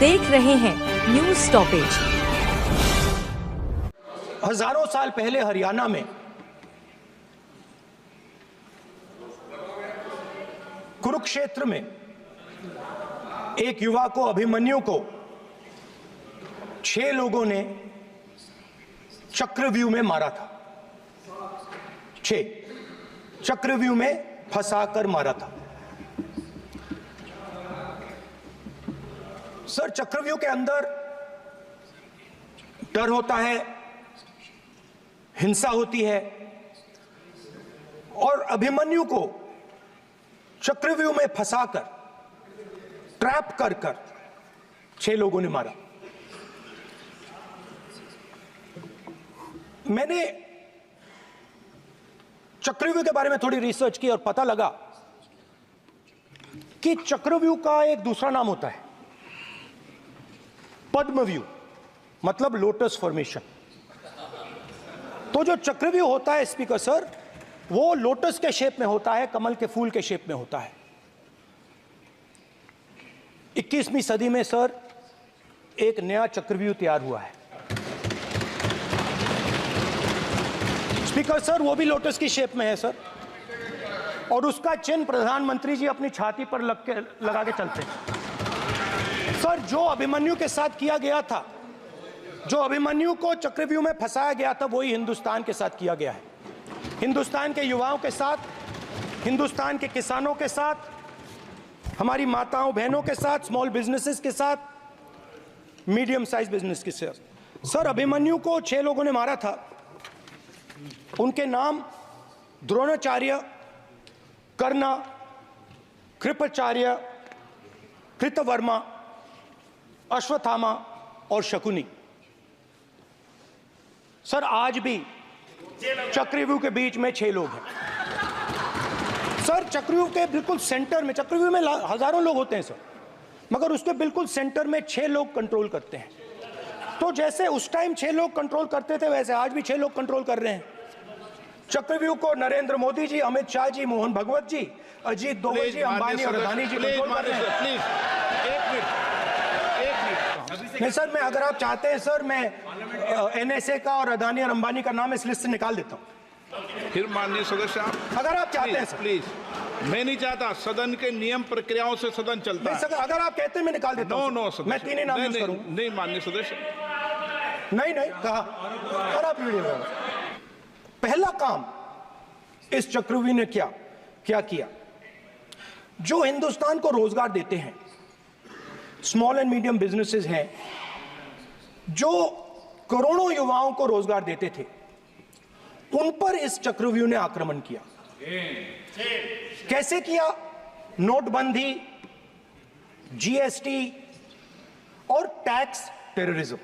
देख रहे हैं न्यूज स्टॉपेज। हजारों साल पहले हरियाणा में कुरुक्षेत्र में एक युवा को, अभिमन्यु को 6 लोगों ने चक्रव्यूह में मारा था। 6 चक्रव्यूह में फंसाकर मारा था। सर, चक्रव्यूह के अंदर डर होता है, हिंसा होती है, और अभिमन्यु को चक्रव्यूह में फंसाकर, ट्रैप कर 6 लोगों ने मारा। मैंने चक्रव्यूह के बारे में थोड़ी रिसर्च की और पता लगा कि चक्रव्यूह का एक दूसरा नाम होता है पद्मव्यूह, मतलब लोटस फॉर्मेशन। तो जो चक्रव्यूह होता है स्पीकर सर, वो लोटस के शेप में होता है, कमल के फूल के शेप में होता है। 21वीं सदी में सर एक नया चक्रव्यूह तैयार हुआ है स्पीकर सर, वो भी लोटस की शेप में है सर, और उसका चिन्ह प्रधानमंत्री जी अपनी छाती पर लगा के चलते हैं। सर, जो अभिमन्यु के साथ किया गया था, जो अभिमन्यु को चक्रव्यूह में फंसाया गया था, वही हिंदुस्तान के साथ किया गया है। हिंदुस्तान के युवाओं के साथ, हिंदुस्तान के किसानों के साथ, हमारी माताओं बहनों के साथ, स्मॉल बिजनेसेस के साथ, मीडियम साइज बिजनेस के साथ। सर, अभिमन्यु को 6 लोगों ने मारा था। उनके नाम द्रोणाचार्य, कर्ण, कृपाचार्य, कृतवर्मा, अश्वत्थामा और शकुनी। सर, आज भी चक्रव्यूह के बीच में 6 लोग हैं। सर, चक्रव्यूह के बिल्कुल सेंटर में, चक्रव्यूह में हजारों लोग होते हैं सर, मगर उसके बिल्कुल सेंटर में 6 लोग कंट्रोल करते हैं। तो जैसे उस टाइम 6 लोग कंट्रोल करते थे, वैसे आज भी 6 लोग कंट्रोल कर रहे हैं चक्रव्यूह को। नरेंद्र मोदी जी, अमित शाह जी, मोहन भगवत जी, अजीत दोवल जी, अंबानी और अदानी जी कंट्रोल कर रहे हैं। प्लीज एक मिनट। नहीं सर, मैं, अगर आप चाहते हैं सर, मैं एनएसए का और अदानी और अंबानी का नाम इस लिस्ट से निकाल देता हूं। फिर माननीय सदस्य आप, अगर आप चाहते हैं सर। प्लीज, मैं नहीं चाहता, सदन के नियम प्रक्रियाओं से सदन चलता है। अगर आप कहते हैं मैं निकाल देता हूं। नो, मैं 3 ही नाम यूज करूं। नहीं माननीय सदस्य, नहीं कहा। और आप वीडियो, पहला काम इस चक्रव्यूह ने क्या किया? जो हिंदुस्तान को रोजगार देते हैं, स्मॉल एंड मीडियम बिजनेसेस हैं, जो करोड़ों युवाओं को रोजगार देते थे, उन पर इस चक्रव्यूह ने आक्रमण किया। कैसे किया? नोटबंदी, जीएसटी और टैक्स टेररिज्म।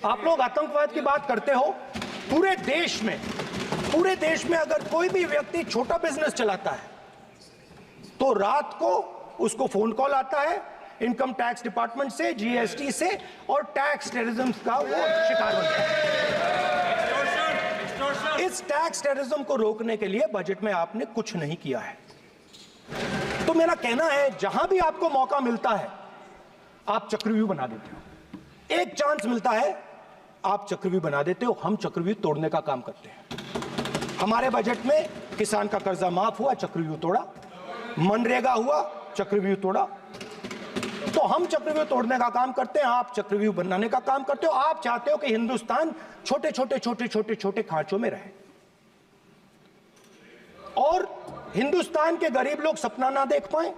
आप लोग आतंकवाद की बात करते हो। पूरे देश में अगर कोई भी व्यक्ति छोटा बिजनेस चलाता है, तो रात को उसको फोन कॉल आता है इनकम टैक्स डिपार्टमेंट से, जीएसटी से, और टैक्स टेररिज्म का वो शिकार बनता है। इस टैक्स टेररिज्म को रोकने के लिए बजट में आपने कुछ नहीं किया है। तो मेरा कहना है, जहां भी आपको मौका मिलता है, आप चक्रव्यूह बना देते हो। एक चांस मिलता है, आप चक्रव्यूह बना देते हो। हम चक्रव्यूह तोड़ने का काम करते हैं। हमारे बजट में किसान का कर्जा माफ हुआ, चक्रव्यूह तोड़ा। मनरेगा हुआ, चक्रव्यूह तोड़ा। तो हम चक्रव्यूह तोड़ने का काम करते हैं, आप चक्रव्यूह बनाने का काम करते हो। आप चाहते हो कि हिंदुस्तान छोटे खांचों में रहे, और हिंदुस्तान के गरीब लोग सपना ना देख पाए।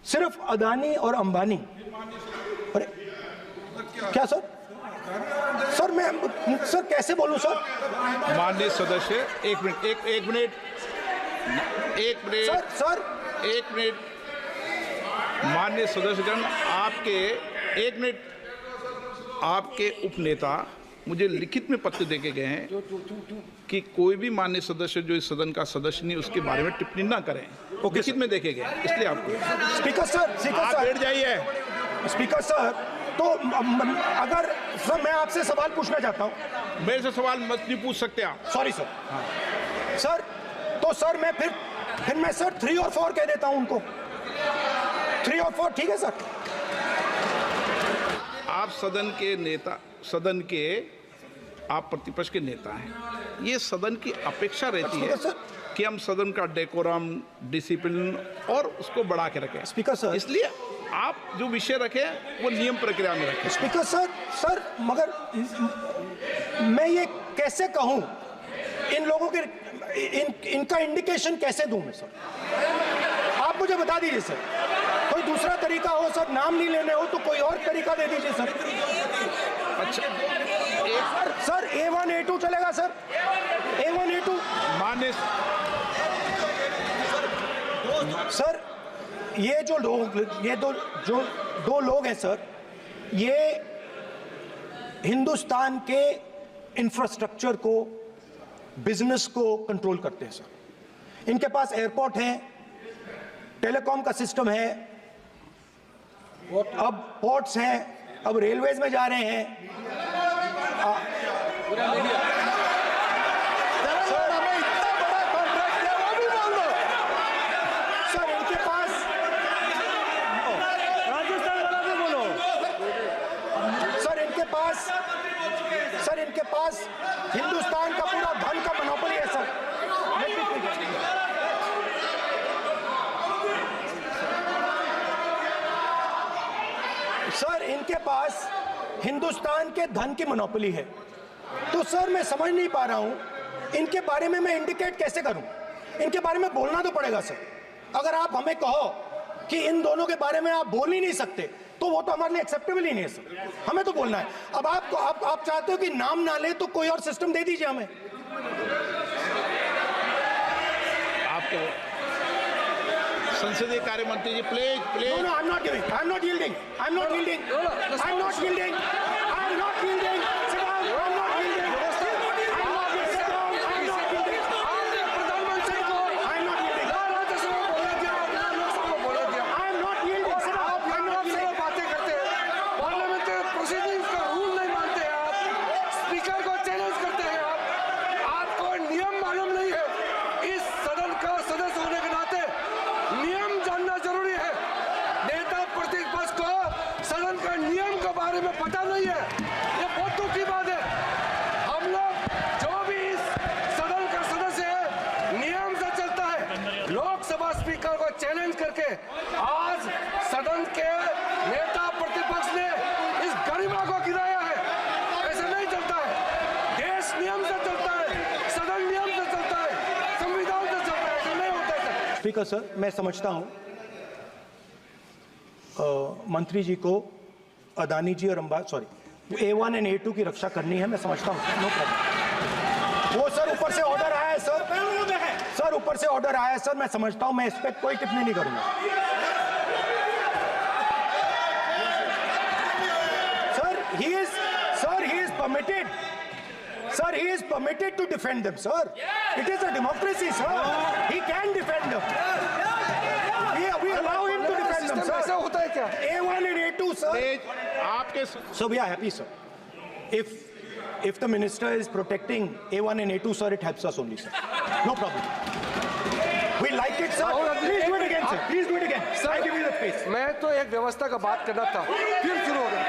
सिर्फ अदानी और अंबानी। अरे क्या सर? सर, मैं सर कैसे बोलूं सर? माननीय सदस्य, एक मिनट सर माननीय सदस्यगण, आपके उपनेता मुझे लिखित में पत्र देके गए हैं कि कोई भी माननीय सदस्य जो इस सदन का सदस्य नहीं, उसके बारे में टिप्पणी ना करें। लिखित में देखे गए, इसलिए आपको। स्पीकर सर, आप बैठ जाइए। स्पीकर सर, तो अगर सर, मैं आपसे सवाल पूछना चाहता हूं। मेरे से सवाल मत नहीं पूछ सकते आप। Sorry sir. सर, तो सर मैं फिर मैं सर 3 और 4 कह देता हूं उनको। 3 और 4 ठीक है सर? आप सदन के नेता, सदन के आप प्रतिपक्ष के नेता हैं। ये सदन की अपेक्षा रहती है कि हम सदन का डेकोरम, डिसिप्लिन और उसको बढ़ा के रखें। स्पीकर सर, इसलिए आप जो विषय रखें वो नियम प्रक्रिया में रखें। स्पीकर सर मगर मैं ये कैसे कहूं, इन लोगों के इनका इंडिकेशन कैसे दूं मैं सर? आप मुझे बता दीजिए सर, कोई दूसरा तरीका हो सर, नाम नहीं लेने हो तो कोई और तरीका दे दीजिए सर। अच्छा, सर A1 A2 चलेगा सर? A1 A2 मान्य सर, ये जो लोग, ये दो लोग हैं सर, ये हिंदुस्तान के इंफ्रास्ट्रक्चर को, बिजनेस को कंट्रोल करते हैं सर। इनके पास एयरपोर्ट है, टेलीकॉम का सिस्टम है, अब पोर्ट्स हैं, अब रेलवेज में जा रहे हैं। सर इनके पास, सर इनके पास हिंदुस्तान का पूरा धन का मोनोपोली है सर। सर इनके पास हिंदुस्तान के धन की मोनोपोली है। तो सर मैं समझ नहीं पा रहा हूं, इनके बारे में मैं इंडिकेट कैसे करूं? इनके बारे में बोलना तो पड़ेगा सर। अगर आप हमें कहो कि इन दोनों के बारे में आप बोल ही नहीं सकते तो वो तो हमारे लिए एक्सेप्टेबल ही नहीं है सर। हमें तो बोलना है। अब आप चाहते हो कि नाम ना ले तो कोई और सिस्टम दे दीजिए हमें। आपके संसदीय कार्य मंत्री जी, please please. No, I'm not giving. I'm not yielding. I'm not yielding. I'm not yielding. I'm not yielding. Sit down. I'm not yielding. I'm not yielding. Sit down. I'm not yielding. प्रधानमंत्री को I'm not yielding. Rajya Sabha में बोला दिया, लोकसभा में बोला दिया। I'm not yielding. Sit down. आप I'm not आपसे yielding. बातें करते हैं, पार्लियामेंट्री प्रोसीडिंग्स का रूल नहीं मानते हैं आप, स्पीकर को चैलेंज करते हैं आप, आपको नियम मालूम नहीं है। इस सदन का सदस्य होने के नाते नियम जानना जरूरी है। नेता प्रतिपक्ष को सदन का नियम के बारे में पता नहीं है, ये बहुत दुख की बात है। हम लोग जो भी इस सदन का सदस्य है नियम से चलता है। लोकसभा स्पीकर को चैलेंज करके आज सदन के नेता प्रतिपक्ष ने इस गरिमा को गिराया है। ऐसा नहीं चलता है। देश नियम से चलता है, सदन नियम से चलता है, संविधान से चलता है। ऐसा नहीं होता है। स्पीकर सर, मैं समझता हूं मंत्री जी को अदानी जी और A1 एंड A2 की रक्षा करनी है, मैं समझता हूं। No problem. वो सर ऊपर से ऑर्डर आया है सर, सर ऊपर से ऑर्डर आया है सर, मैं समझता हूं। मैं इस पर कोई टिप्पणी नहीं करूंगा। Sir he is permitted. Sir, he is permitted to defend them, sir. It is a democracy, sir. He can defend them. We allow him to defend them, sir. ऐसा होता है क्या? A1 and A2, sir. आपके So we are happy, sir. If the minister is protecting A1 and A2, sir, it helps us only, sir. No problem. We like it, sir. Please do it again, sir. Please do it again. Sir, I give you the space. मैं तो एक व्यवस्था का बात करना था, फिर शुरू हो गया।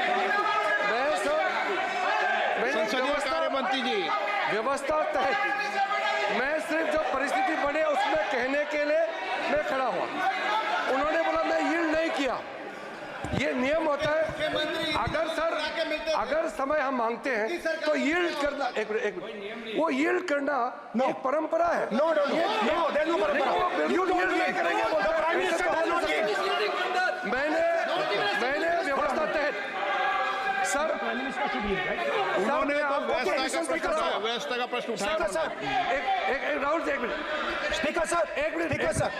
संसदीय कार्य मंत्री जी, व्यवस्था तहत मैं सिर्फ जो परिस्थिति बने उसमें कहने के लिए मैं खड़ा हुआ। उन्होंने बोला मैं यील्ड नहीं किया। ये नियम होता है। अगर समय हम मांगते हैं तो यील्ड करना, एक मिनट, वो यील्ड करना एक परंपरा है। No, there's no parampara. You don't नहीं yield. करेंगे बोलते The हैं। Prime Minister does not yield. मैंने व्यवस्था तहत सर उन्होंने तो व्यवस्था का प्रश्न उठाया। स्पीकर सर, एक राउंड, एक मिनट स्पीकर सर, एक मिनट स्पीकर सर,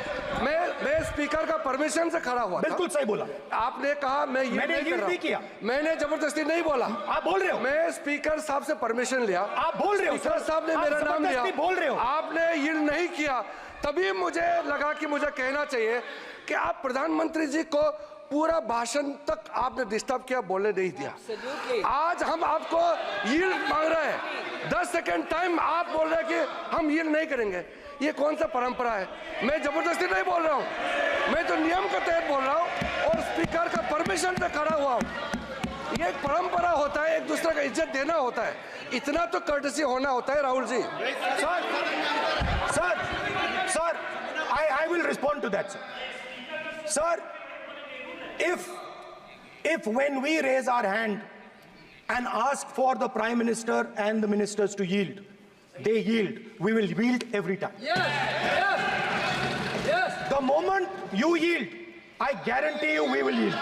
मैं स्पीकर का परमिशन से खड़ा हुआ था। बिल्कुल सही बोला। आपने कहा मैं ये मैंने yield नहीं किया। मैंने जबरदस्ती नहीं बोला। आप बोल रहे हो। मैं स्पीकर साहब से परमिशन लिया। आप बोल रहे हो स्पीकर सर। साहब ने आप मेरा नाम लिया। जबरदस्ती बोल रहे हो। आपने यील्ड नहीं किया, तभी मुझे लगा कि मुझे कहना चाहिए कि आप प्रधानमंत्री जी को पूरा भाषण तक आपने डिस्टर्ब किया, बोलने नहीं दिया। आज हम आपको यील्ड मांग रहे हैं, 10 सेकंड टाइम आप बोल रहे हैं कि हम यील्ड नहीं करेंगे। ये कौन सा परंपरा है? मैं जबरदस्ती नहीं बोल रहा हूँ, मैं तो नियम के तहत बोल रहा हूँ और स्पीकर का परमिशन से खड़ा हुआ हूँ। ये एक परंपरा होता है, एक दूसरे का इज्जत देना होता है, इतना तो कर्टसी होना होता है Rahul ji. Sir, I will respond to that, sir. Sir, if when we raise our hand and ask for the Prime Minister and the ministers to yield, they yield, we will yield every time. Yes. The moment you yield, I guarantee you we will yield.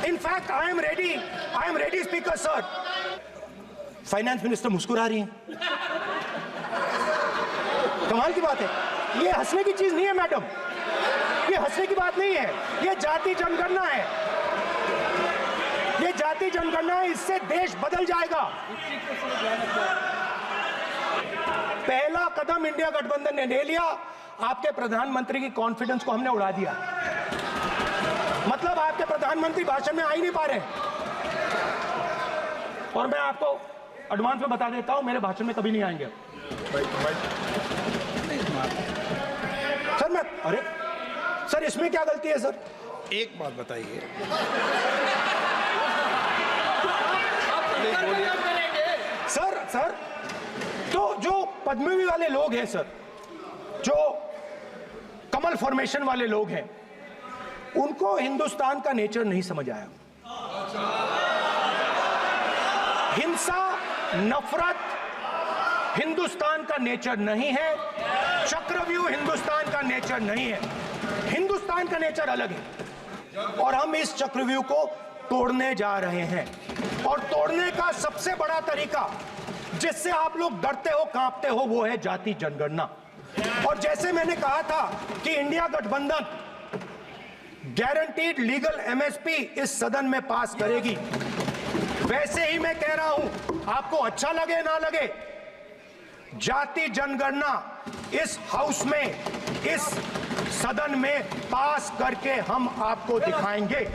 In fact, I am ready, Speaker, sir. Finance Minister मुस्कुरा रही हैं। कमाल की बात है, ये हंसने की चीज नहीं है मैडम, ये हंसने की बात नहीं है, ये जाति जनगणना है, ये जाति जनगणना है, इससे देश बदल जाएगा। पहला कदम इंडिया गठबंधन ने ले लिया, आपके प्रधानमंत्री की कॉन्फिडेंस को हमने उड़ा दिया। मतलब आपके प्रधानमंत्री भाषण में आ ही नहीं पा रहे। और मैं आपको एडवांस में बता देता हूं, मेरे भाषण में कभी नहीं आएंगे सर। अरे सर, इसमें क्या गलती है सर? एक बात बताइए, सर तो जो पद्मवी वाले लोग हैं सर, जो कमल फॉर्मेशन वाले लोग हैं, उनको हिंदुस्तान का नेचर नहीं समझ आया। हिंसा, नफरत हिंदुस्तान का नेचर नहीं है, चक्रव्यूह हिंदुस्तान का नेचर नहीं है, हिंदुस्तान का नेचर अलग है। और हम इस चक्रव्यूह को तोड़ने जा रहे हैं, और तोड़ने का सबसे बड़ा तरीका जिससे आप लोग डरते हो, कांपते हो, वो है जाति जनगणना। और जैसे मैंने कहा था कि इंडिया गठबंधन गारंटीड लीगल एमएसपी इस सदन में पास करेगी, वैसे ही मैं कह रहा हूं, आपको अच्छा लगे ना लगे, जाति जनगणना इस हाउस में, इस सदन में पास करके हम आपको दिखाएंगे।